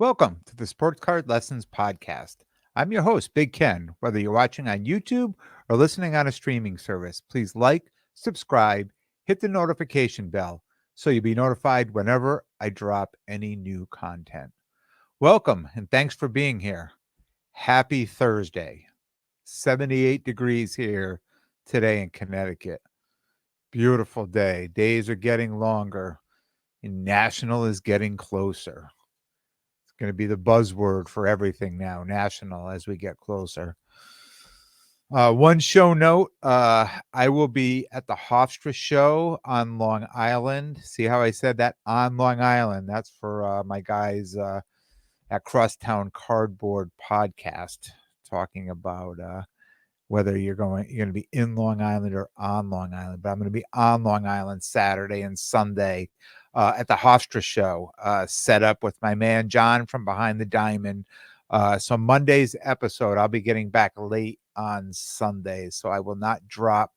Welcome to the Sports Card Lessons Podcast. I'm your host, Big Ken. Whether you're watching on YouTube or listening on a streaming service, please like, subscribe, hit the notification bell so you'll be notified whenever I drop any new content. Welcome and thanks for being here. Happy Thursday. 78 degrees here today in Connecticut. Beautiful day. Days are getting longer and national is getting closer. Going to be the buzzword for everything now, national, as we get closer. One show note, I will be at the Hofstra show on Long Island. See how I said that? On Long Island. That's for my guys at Crosstown Cardboard Podcast, talking about whether you're going to be in Long Island or on Long Island. But I'm going to be on Long Island Saturday and Sunday at the Hofstra show, set up with my man John from Behind the Diamond. So Monday's episode, I'll be getting back late on Sunday, so I will not drop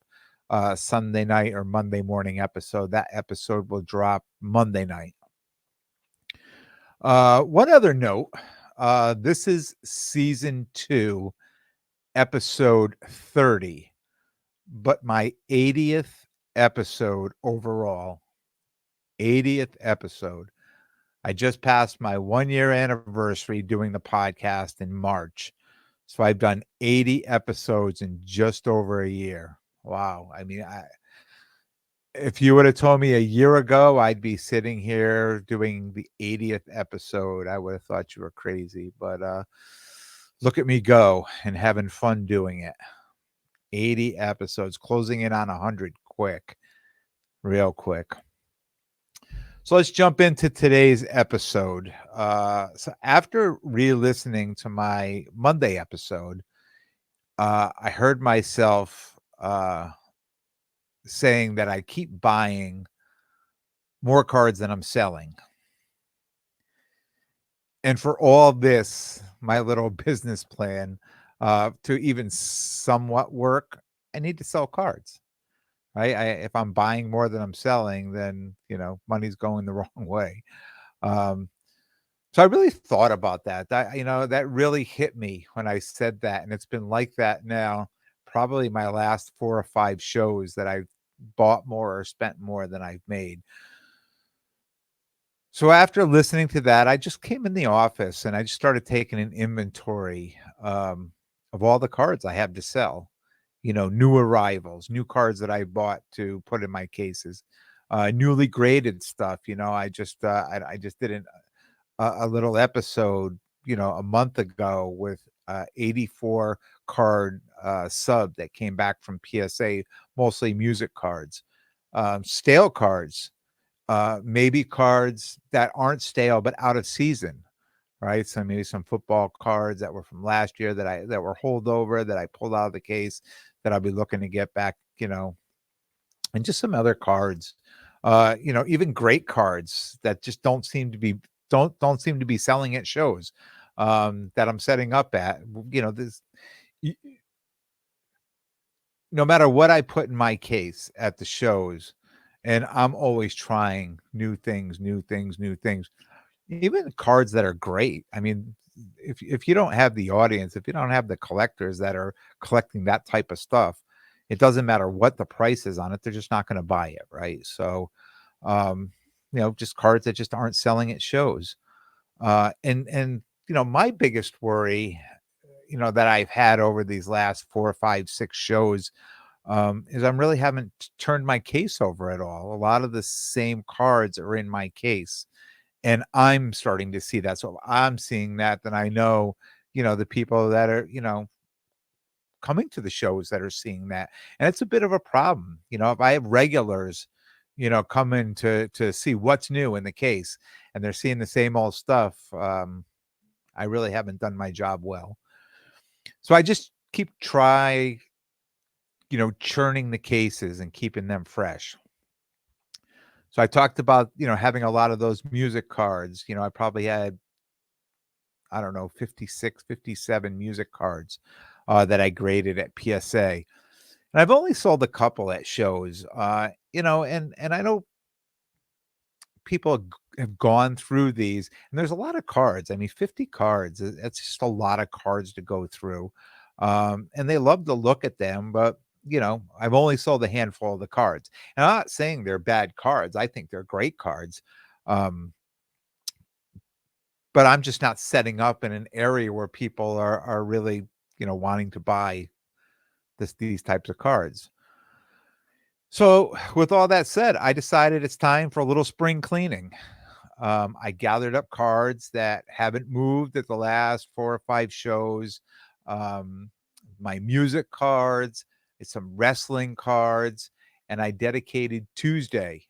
Sunday night or Monday morning episode. That episode will drop Monday night. One other note, this is season 2, episode 30, but my 80th episode overall. 80th episode. I just passed my 1-year anniversary doing the podcast in March. So I've done 80 episodes in just over a year. Wow. I mean, if you would have told me a year ago I'd be sitting here doing the 80th episode, I would have thought you were crazy. But look at me go and having fun doing it. 80 episodes, closing in on 100 quick, real quick. So let's jump into today's episode. So after re-listening to my Monday episode, I heard myself saying that I keep buying more cards than I'm selling. And for all this, my little business plan to even somewhat work, I need to sell cards. Right? If I'm buying more than I'm selling, then, money's going the wrong way. So I really thought about that. That really hit me when I said that. And it's been like that now, probably my last 4 or 5 shows that I've bought more or spent more than I've made. So after listening to that, I just came in the office and I just started taking an inventory of all the cards I have to sell. New arrivals, new cards that I bought to put in my cases, newly graded stuff. I just did a little episode, a month ago with 84 card sub that came back from PSA, mostly music cards, stale cards, maybe cards that aren't stale but out of season. Right. So maybe some football cards that were from last year that were holdover that I pulled out of the case that I'll be looking to get back, and just some other cards, even great cards that just don't seem to be selling at shows that I'm setting up at, this, no matter what I put in my case at the shows, and I'm always trying new things, even cards that are great. I mean, if you don't have the audience, if you don't have the collectors that are collecting that type of stuff, it doesn't matter what the price is on it. They're just not going to buy it. Right. So, just cards that just aren't selling at shows. And my biggest worry, that I've had over these last 4, 5, 6 shows, is I'm really haven't turned my case over at all. A lot of the same cards are in my case. And I'm starting to see that. So if I'm seeing that, then I know, the people that are, coming to the shows that are seeing that. And it's a bit of a problem. If I have regulars, coming to see what's new in the case and they're seeing the same old stuff, I really haven't done my job well. So I just keep churning the cases and keeping them fresh. So I talked about, having a lot of those music cards. I probably had, 56, 57 music cards that I graded at PSA. And I've only sold a couple at shows, and I know people have gone through these, and there's a lot of cards. I mean, 50 cards, that's just a lot of cards to go through. And they love to look at them, but I've only sold a handful of the cards. And I'm not saying they're bad cards. I think they're great cards. Um, but I'm just not setting up in an area where people are really, wanting to buy these types of cards. So, with all that said, I decided it's time for a little spring cleaning. I gathered up cards that haven't moved at the last 4 or 5 shows. Um, my music cards, some wrestling cards, and I dedicated Tuesday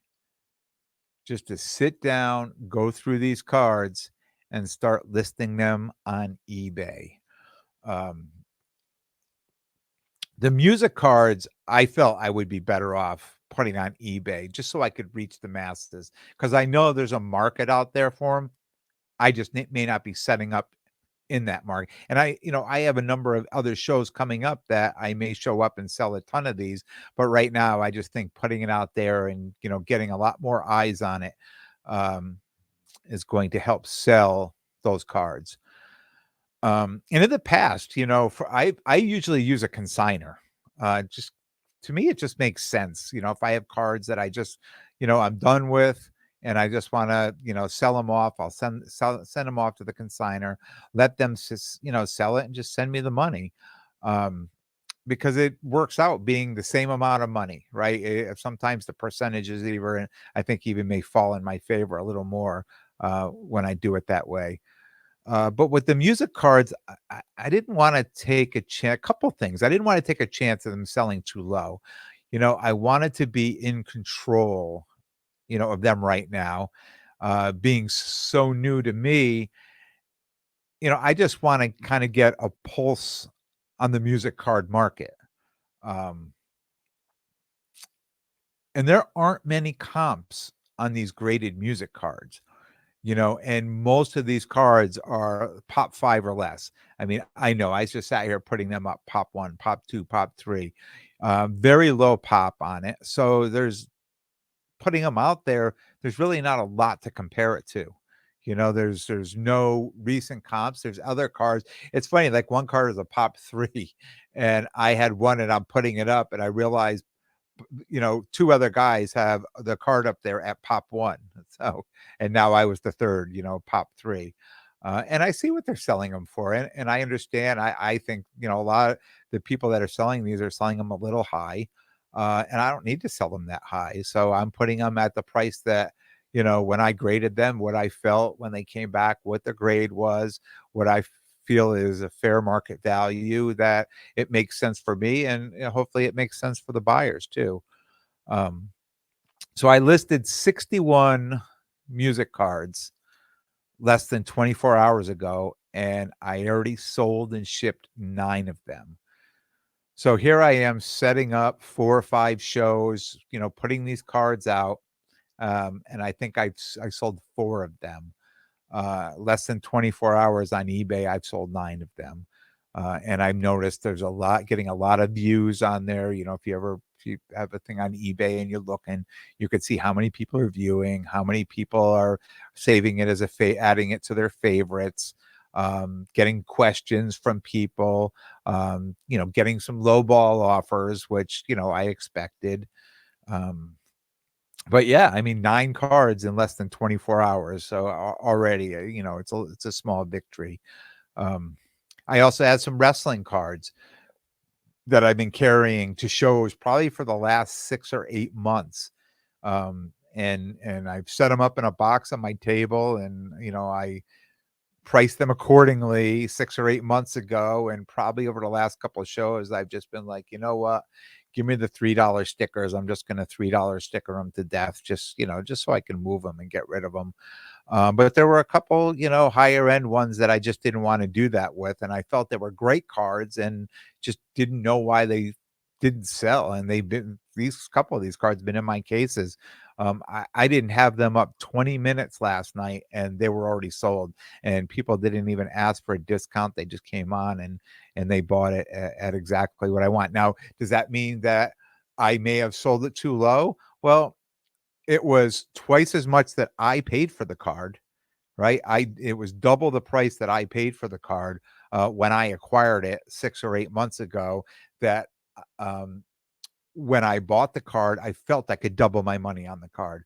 just to sit down, go through these cards, and start listing them on eBay. Um, the music cards, I felt I would be better off putting on eBay just so I could reach the masses because I know there's a market out there for them. I just may not be setting up in that market. And I have a number of other shows coming up that I may show up and sell a ton of these. But right now, I just think putting it out there and, getting a lot more eyes on it um, is going to help sell those cards. And in the past, I usually use a consigner. Just to me, it just makes sense. If I have cards that I just, I'm done with, and I just want to, sell them off, I'll send them off to the consigner, let them, sell it, and just send me the money. Um, because it works out being the same amount of money, right? Sometimes the percentages even, I think, even may fall in my favor a little more when I do it that way. But with the music cards, I didn't want to take a chance. A couple things. I didn't want to take a chance of them selling too low. I wanted to be in control, of them right now. Being so new to me, I just want to kind of get a pulse on the music card market. Um, and there aren't many comps on these graded music cards. And most of these cards are pop 5 or less. I mean, I know I just sat here putting them up pop 1, pop 2, pop 3, very low pop on it. So there's putting them out there. There's really not a lot to compare it to. There's no recent comps. There's other cards. It's funny, like one card is a pop 3, and I had one, and I'm putting it up, and I realized 2 other guys have the card up there at pop 1. So, and now I was the third, pop 3. And I see what they're selling them for. And I understand. I think, a lot of the people that are selling these are selling them a little high. And I don't need to sell them that high. So I'm putting them at the price that, when I graded them, what I felt when they came back, what the grade was, what I feel is a fair market value, that it makes sense for me, and hopefully it makes sense for the buyers too. Um, so I listed 61 music cards less than 24 hours ago, and I already sold and shipped 9 of them. So here I am setting up 4 or 5 shows, putting these cards out, and I think I sold 4 of them. Less than 24 hours on eBay, I've sold 9 of them. And I've noticed there's getting a lot of views on there. If you have a thing on eBay and you're looking, you could see how many people are viewing, how many people are saving it as adding it to their favorites, getting questions from people, getting some lowball offers, which, I expected. But yeah, I mean, 9 cards in less than 24 hours. So already, it's a small victory. Um, I also had some wrestling cards that I've been carrying to shows probably for the last 6 or 8 months. And I've set them up in a box on my table, and, I priced them accordingly 6 or 8 months ago. And probably over the last couple of shows, I've just been like, you know what? Give me the $3 stickers. I'm just going to $3 sticker them to death, just so I can move them and get rid of them. But there were a couple, higher end ones that I just didn't want to do that with. And I felt they were great cards and just didn't know why they didn't sell. And these couple of these cards been in my cases. I didn't have them up 20 minutes last night, and they were already sold, and people didn't even ask for a discount. They just came on and they bought it at exactly what I want. Now, does that mean that I may have sold it too low? Well, it was twice as much that I paid for the card, right? It was double the price that I paid for the card, when I acquired it 6 or 8 months ago. That, um, when I bought the card, I felt I could double my money on the card,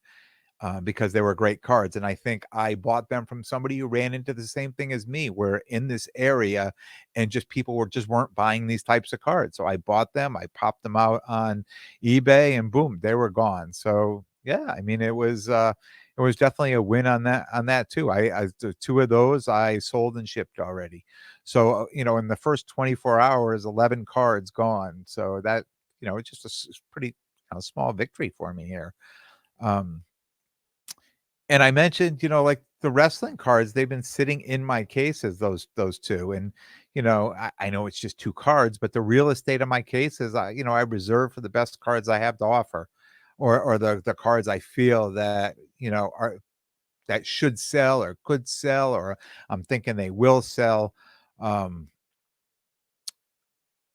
because they were great cards. And I think I bought them from somebody who ran into the same thing as me. We're in this area, and just people weren't buying these types of cards. So I bought them, I popped them out on eBay, and boom, they were gone. So yeah, I mean, it was definitely a win on that too. The two of those I sold and shipped already. So in the first 24 hours, 11 cards gone. So that, it's just pretty, small victory for me here. Um, and I mentioned, like the wrestling cards, they've been sitting in my cases, those two. And, I know it's just two cards, but the real estate of my cases, I reserve for the best cards I have to offer, or the cards I feel that, are that should sell or could sell, or I'm thinking they will sell. Um,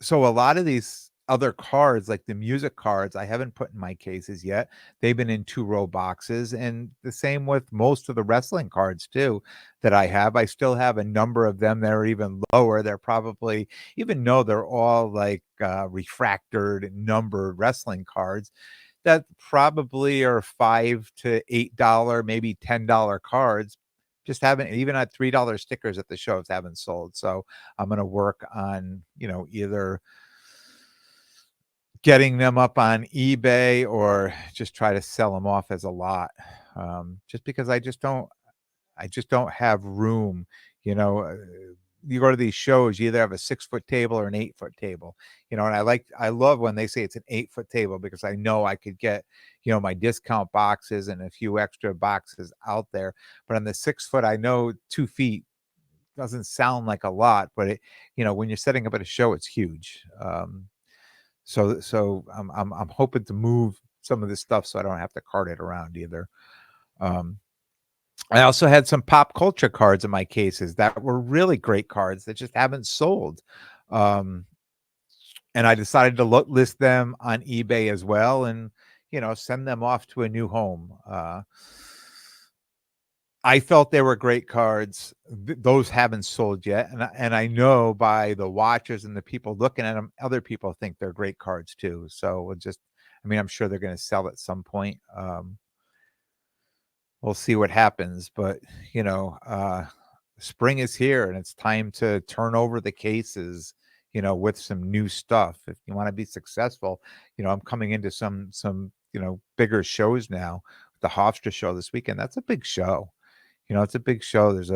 so a lot of these other cards, like the music cards, I haven't put in my cases yet. They've been in two-row boxes, and the same with most of the wrestling cards too that I have. I still have a number of them that are even lower. They're probably, even though they're all like refractored, numbered wrestling cards, that probably are $5 to $8, maybe $10 cards. Just haven't, even at $3 stickers at the shows, haven't sold. So I'm gonna work on, either getting them up on eBay or just try to sell them off as a lot. Just because I just don't have room. You know, uh, you go to these shows, you either have a 6-foot table or an 8-foot table. And I love when they say it's an 8-foot table, because I know I could get, my discount boxes and a few extra boxes out there. But on the 6-foot, I know 2 feet doesn't sound like a lot, but when you're setting up at a show, it's huge. So I'm hoping to move some of this stuff so I don't have to cart it around either. Um, I also had some pop culture cards in my cases that were really great cards that just haven't sold. Um, and I decided to list them on eBay as well, and send them off to a new home. I felt they were great cards. Those haven't sold yet, and I know by the watchers and the people looking at them, other people think they're great cards too. So I mean, I'm sure they're going to sell at some point. We'll see what happens, but you know, uh, spring is here, and it's time to turn over the cases. With some new stuff. If you want to be successful, I'm coming into some bigger shows now. The Hofstra show this weekend. That's a big show. It's a big show. There's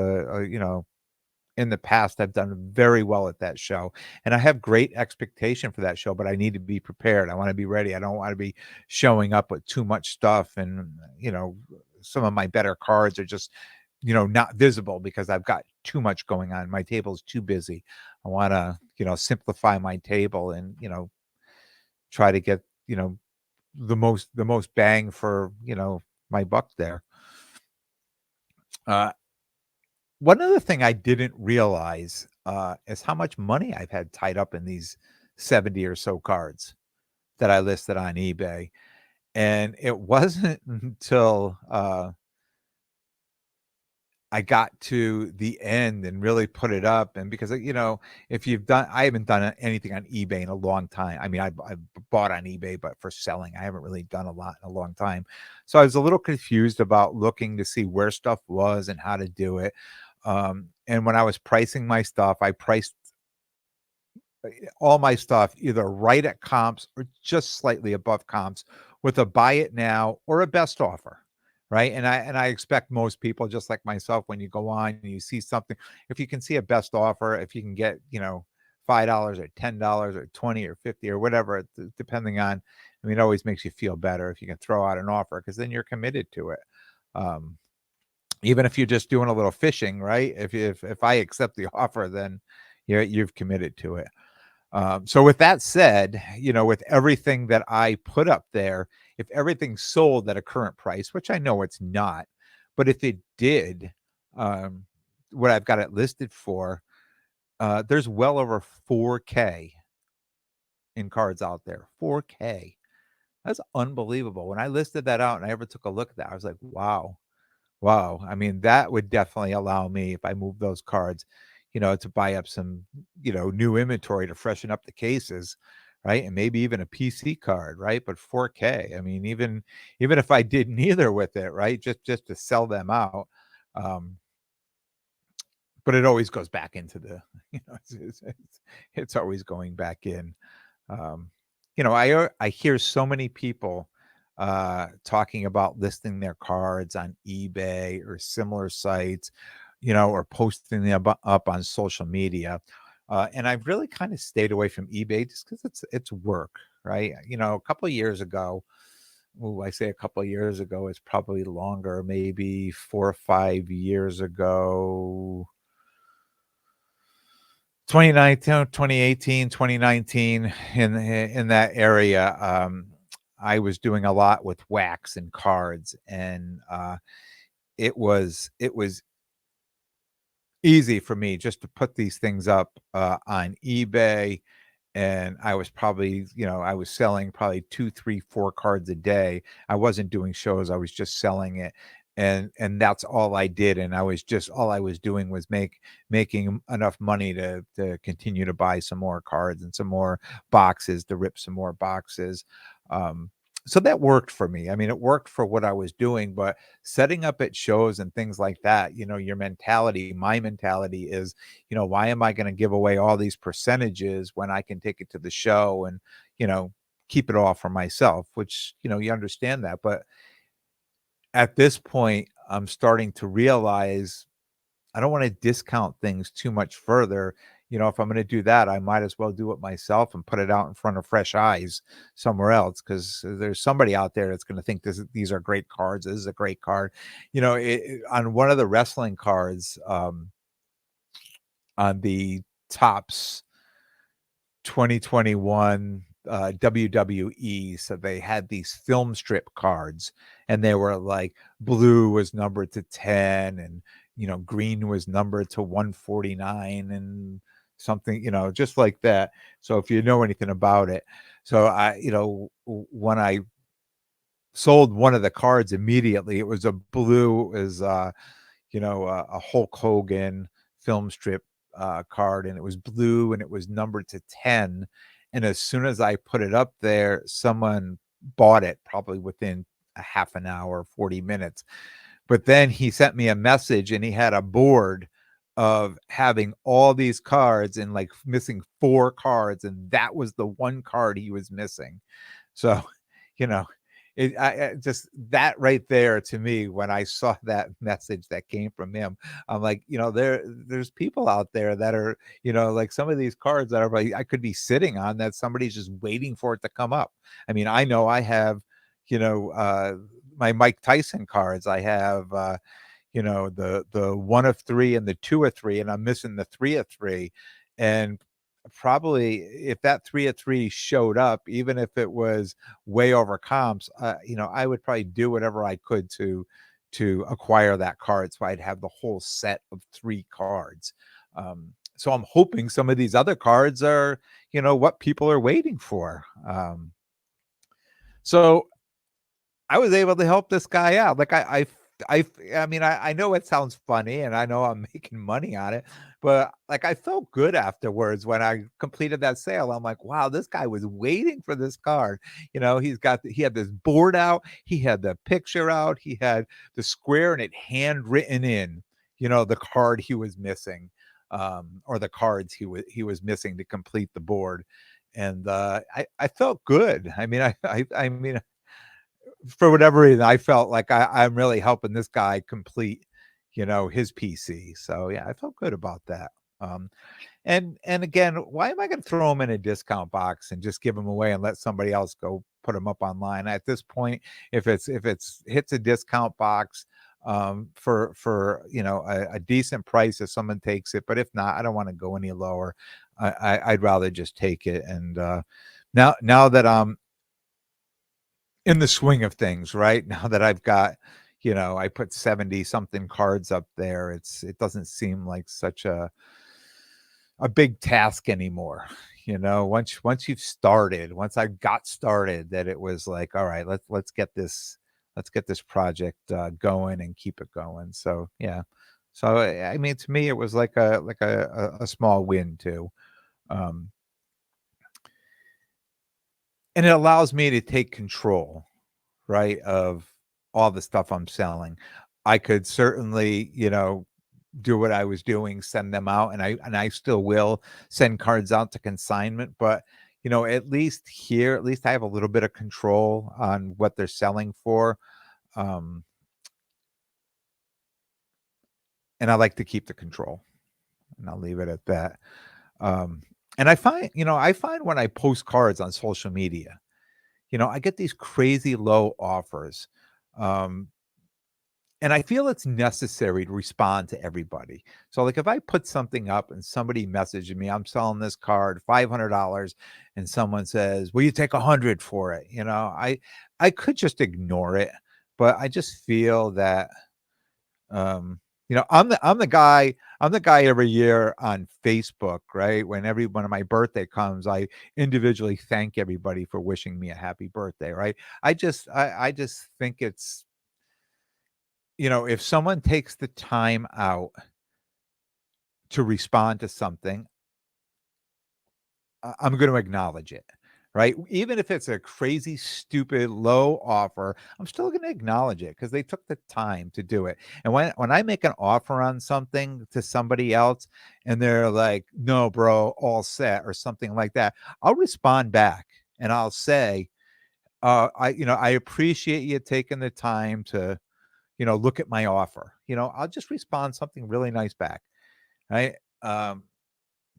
in the past, I've done very well at that show, and I have great expectation for that show, but I need to be prepared. I want to be ready. I don't want to be showing up with too much stuff, and some of my better cards are just not visible because I've got too much going on. My table's too busy. I want to simplify my table, and try to get the most bang for my buck there. Uh, One other thing I didn't realize, is how much money I've had tied up in these 70 or so cards that I listed on eBay. And it wasn't until, I got to the end and really put it up, and because, if I haven't done anything on eBay in a long time. I mean, I bought on eBay, but for selling, I haven't really done a lot in a long time. So I was a little confused about looking to see where stuff was and how to do it. And when I was pricing my stuff, I priced all my stuff either right at comps or just slightly above comps, with a buy it now or a best offer. Right. And I expect most people, just like myself, when you go on and you see something, if you can see a best offer, if you can get, $5 or $10 or 20 or 50 or whatever, depending on, I mean, it always makes you feel better if you can throw out an offer, because then you're committed to it. Um, Even if you're just doing a little fishing, right? If I accept the offer, then you've committed to it. So with that said, with everything that I put up there, if everything sold at a current price, which I know it's not, but if it did, um, what I've got it listed for, there's well over 4K in cards out there. 4K. That's unbelievable. When I listed that out and I ever took a look at that, I was like, wow. Wow. I mean, that would definitely allow me, if I move those cards, to buy up some, new inventory to freshen up the cases, right? And maybe even a PC card, right? But 4K. I mean, even if I did neither with it, right? Just to sell them out. Um, but it always goes back into the, it's always going back in. Um, I hear so many people talking about listing their cards on eBay or similar sites, or posting them up on social media. And I've really kind of stayed away from eBay just because it's work, right? A couple of years ago, I say a couple of years ago, it's probably longer, maybe 4 or 5 years ago. 2019, 2018, 2019, in that area, I was doing a lot with wax and cards, and it was easy for me just to put these things up on eBay, and I was probably, I was selling probably 2, 3, 4 cards a day. I wasn't doing shows, I was just selling it, and that's all I did, and all I was doing was making enough money to continue to buy some more cards and some more boxes, to rip some more boxes. Um, so that worked for me. I mean, it worked for what I was doing, but setting up at shows and things like that, my mentality is, why am I going to give away all these percentages when I can take it to the show and, you know, keep it all for myself, which, you understand that. But at this point, I'm starting to realize I don't want to discount things too much further. If I'm going to do that, I might as well do it myself and put it out in front of fresh eyes somewhere else, because there's somebody out there that's going to think these are great cards. This is a great card. On one of the wrestling cards, on the Tops 2021 WWE. So they had these film strip cards, and they were like, blue was numbered to 10, and green was numbered to 149, and something, just like that. So if you know anything about it, so when I sold one of the cards immediately, it was a blue, is a Hulk Hogan film strip card, and it was blue and it was numbered to 10. And as soon as I put it up there, someone bought it probably within a half an hour, 40 minutes. But then he sent me a message, and he had a board of having all these cards and like missing 4 cards, and that was the one card he was missing. So, you know, I just, that right there, to me, when I saw that message that came from him, I'm like, there's people out there that are, like some of these cards that are like, I could be sitting on, that somebody's just waiting for it to come up. I mean, I know I have, my Mike Tyson cards. I have, the 1 of 3 and the 2 of 3, and I'm missing the 3 of 3. And probably if that 3 of 3 showed up, even if it was way over comps, I would probably do whatever I could to acquire that card, so I'd have the whole set of 3 cards. So I'm hoping some of these other cards are, what people are waiting for. So I was able to help this guy out. Like I mean, I know it sounds funny, and I know I'm making money on it, but like I felt good afterwards when I completed that sale. I'm like, wow, this guy was waiting for this card. He had this board out, he had the picture out, he had the square, and it handwritten in, the card he was missing, or the cards he was missing to complete the board. And I felt good. I mean, I mean, for whatever reason, I felt like I'm really helping this guy complete, his PC. So yeah, I felt good about that. Um, and again, why am I going to throw them in a discount box and just give them away and let somebody else go put them up online? At this point, if it's hits a discount box, for a decent price, if someone takes it, but if not, I don't want to go any lower. I'd rather just take it. And now that I'm in the swing of things, right? Now that I've got, I put 70 something cards up there, it doesn't seem like such a big task anymore. once you've started, once I got started, that it was like, all right, let's get this project going and keep it going. So yeah. So I mean, to me, it was like a small win too. Um, and it allows me to take control, right, of all the stuff I'm selling. I could certainly, do what I was doing, send them out, and I still will send cards out to consignment, but at least here, at least I have a little bit of control on what they're selling for. Um, and I like to keep the control, and I'll leave it at that. Um, and I find when I post cards on social media, I get these crazy low offers. Um, And I feel it's necessary to respond to everybody. So, like, if I put something up and somebody messages me, I'm selling this card, $500, and someone says, "Will you take 100 for it?" I could just ignore it, but I just feel that, I'm the guy every year on Facebook, right? When of my birthday comes, I individually thank everybody for wishing me a happy birthday, right? I just think it's if someone takes the time out to respond to something, I'm going to acknowledge it, right? Even if it's a crazy, stupid, low offer, I'm still going to acknowledge it because they took the time to do it. And when I make an offer on something to somebody else and they're like, "No, bro, all set," or something like that, I'll respond back and I'll say, I appreciate you taking the time to look at my offer. I'll just respond something really nice back, right? Um,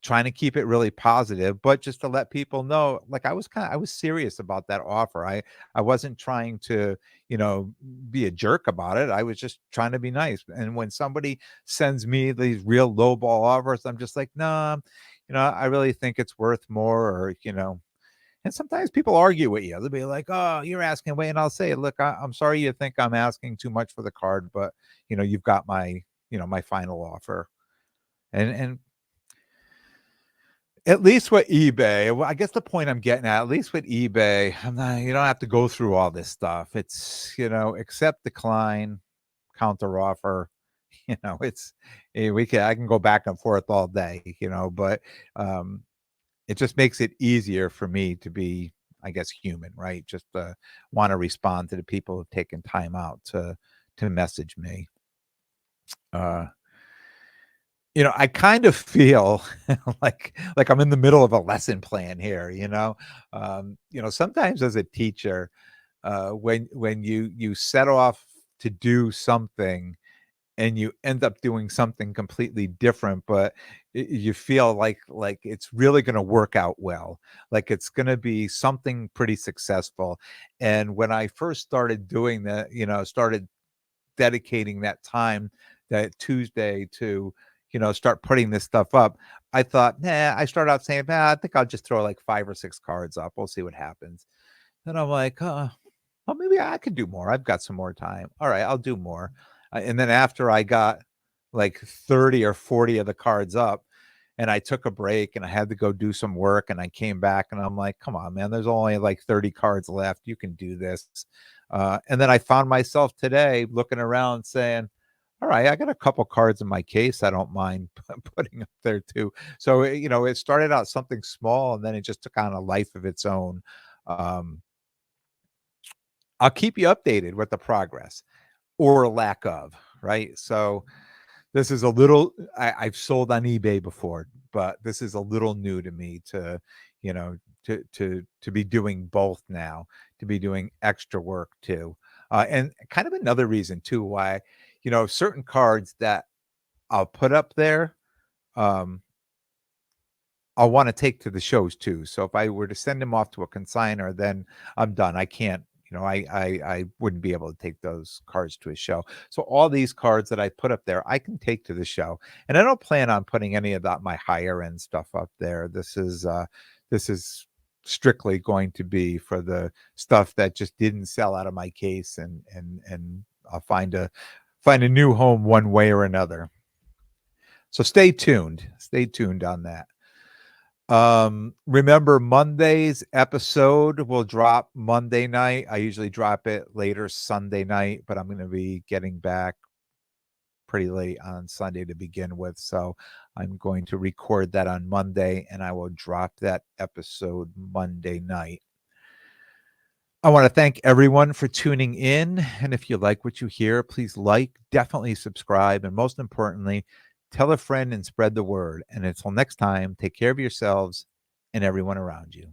Trying to keep it really positive, but just to let people know, like I was serious about that offer. I wasn't trying to, you know, be a jerk about it. I was just trying to be nice. And when somebody sends me these real lowball offers, I'm just like, nah, I really think it's worth more, or. And sometimes people argue with you. They'll be like, "Oh, you're asking way," and I'll say, "Look, I'm sorry you think I'm asking too much for the card, but you've got my final offer." And at least with eBay, well, I guess the point I'm getting at least with eBay, you don't have to go through all this stuff. It's accept, decline, counter offer. It's I can go back and forth all day. But um, it just makes it easier for me to be, I guess, human, right? Just want to respond to the people who've taken time out to message me. Uh, I kind of feel like I'm in the middle of a lesson plan here. Sometimes as a teacher, when you set off to do something and you end up doing something completely different, but you feel like it's really going to work out well, like it's going to be something pretty successful. And when I first started doing that, started dedicating that time, that Tuesday, to start putting this stuff up, I thought, nah, I started out saying, I think I'll just throw like 5 or 6 cards up, we'll see what happens. Then I'm like, well, maybe I could do more. I've got some more time. All right, I'll do more. And then after I got like 30 or 40 of the cards up, and I took a break and I had to go do some work, and I came back and I'm like, come on, man, there's only like 30 cards left. You can do this. And then I found myself today looking around saying, all right, I got a couple cards in my case I don't mind putting up there too. So, it started out something small and then it just took on a life of its own. Um, I'll keep you updated with the progress or lack of, right? So this is a little I've sold on eBay before, but this is a little new to me you know, to be doing both now, to be doing extra work too. And kind of another reason too why, certain cards that I'll put up there, um, I'll want to take to the shows too. So if I were to send them off to a consigner, then I'm done. I can't, I wouldn't be able to take those cards to a show. So all these cards that I put up there, I can take to the show. And I don't plan on putting any of that my higher end stuff up there. This is strictly going to be for the stuff that just didn't sell out of my case, and I'll find a new home one way or another. So stay tuned. Stay tuned on that. Remember Monday's episode will drop Monday night. I usually drop it later Sunday night, but I'm going to be getting back pretty late on Sunday to begin with. So I'm going to record that on Monday and I will drop that episode Monday night. I want to thank everyone for tuning in. And if you like what you hear, please definitely subscribe, and most importantly, tell a friend and spread the word. And until next time, take care of yourselves and everyone around you.